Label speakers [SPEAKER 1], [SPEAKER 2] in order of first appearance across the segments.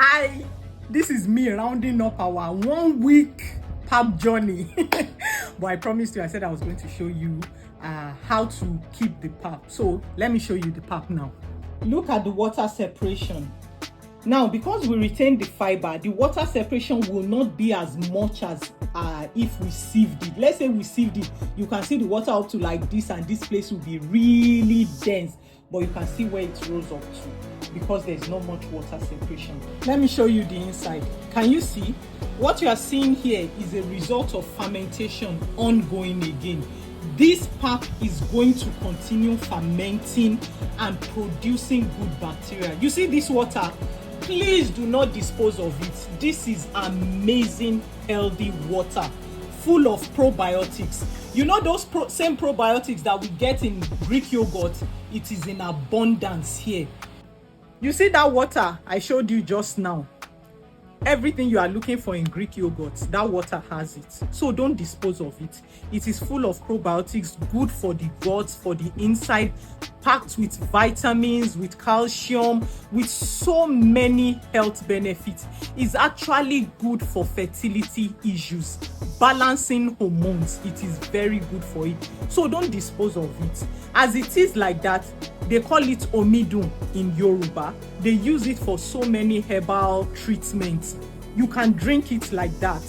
[SPEAKER 1] Hi, this is me rounding up our 1 week pap journey. But I promised you, I said I was going to show you how to keep the pap. So let me show you the pap now. Look at the water separation. Now, because we retain the fiber, the water separation will not be as much as if we sieved it. Let's say we sieved it, you can see the water up to like this, and this place will be really dense, but you can see where it rolls up to because there's not much water separation. Let me show you the inside. Can you see? What you are seeing here is a result of fermentation ongoing again. This pap is going to continue fermenting and producing good bacteria. You see this water? Please do not dispose of it. This is amazing healthy water full of probiotics. You know those same probiotics that we get in Greek yogurt? It is in abundance here. You see that water I showed you just now? Everything you are looking for in Greek yogurt, that water has it. So don't dispose of it. It is full of probiotics, good for the guts, for the inside, packed with vitamins, with calcium, with so many health benefits. It's actually good for fertility issues, balancing hormones. It is very good for it. So don't dispose of it. As it is like that, they call it Omidun in Yoruba. They use it for so many herbal treatments. You can drink it like that.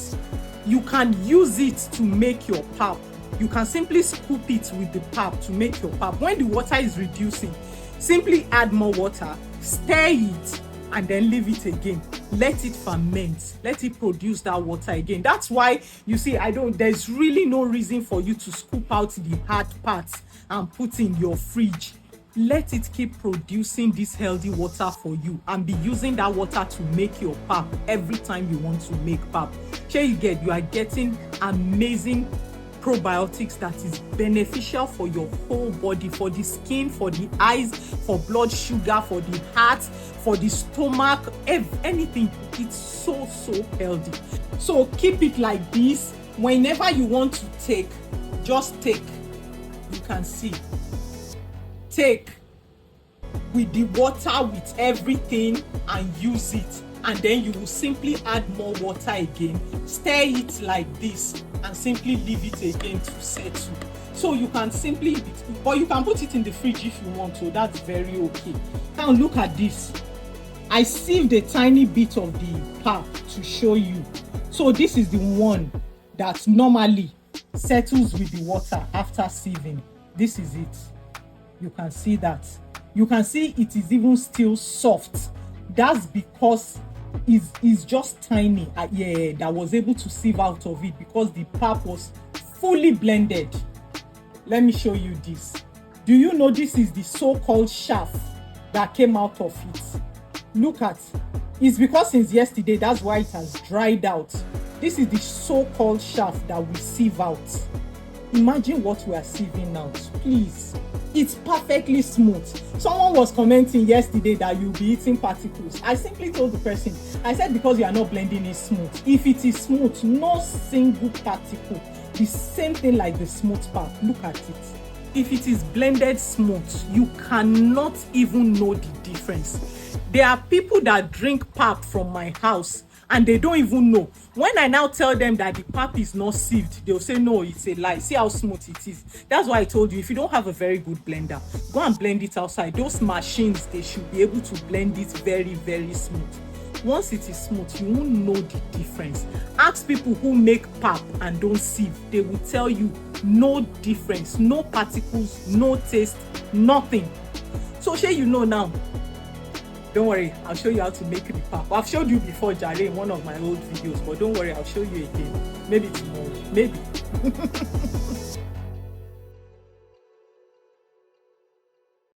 [SPEAKER 1] You can use it to make your pap. You can simply scoop it with the pap to make your pap. When the water is reducing, simply add more water, stir it, and then leave it again. Let it ferment. Let it produce that water again. That's why you see, there's really no reason for you to scoop out the hard parts and put in your fridge. Let it keep producing this healthy water for you, and be using that water to make your pap every time you want to make pap. You are getting amazing probiotics that is beneficial for your whole body, for the skin, for the eyes, for blood sugar, for the heart, for the stomach, anything. It's so healthy. So keep it like this. Whenever you want to take, just take. You can see. Take with the water, with everything, and use it. And then you will simply add more water again, stir it like this, and simply leave it again to settle. So you can simply, or you can put it in the fridge if you want to. That's very okay. Now look at this. I sieved a tiny bit of the pap to show you. So this is the one that normally settles with the water after sieving. This is it. You can see that. You can see it is even still soft. That's because it's just tiny. That was able to sieve out of it because the pap was fully blended. Let me show you this. Do you know this is the so-called chaff that came out of it? Look at. It's because since yesterday, that's why it has dried out. This is the so-called chaff that we sieve out. Imagine what we are sieving out, please. It's perfectly smooth. Someone was commenting yesterday that you'll be eating particles. I simply told the person, I said, because you are not blending it smooth. If it is smooth, no single particle. The same thing like the smooth pap. Look at it. If it is blended smooth, you cannot even know the difference. There are people that drink pap from my house and they don't even know. When I now tell them that the pap is not sieved, they'll say, no, it's a lie. See how smooth it is. That's why I told you, if you don't have a very good blender, go and blend it outside. Those machines, they should be able to blend it very smooth. Once it is smooth, you won't know the difference. Ask people who make pap and don't sieve. They will tell you no difference, no particles, no taste, nothing. So you know now. Don't worry, I'll show you how to make the pap. I've showed you before, Jare, in one of my old videos, but don't worry, I'll show you again. Maybe tomorrow, maybe.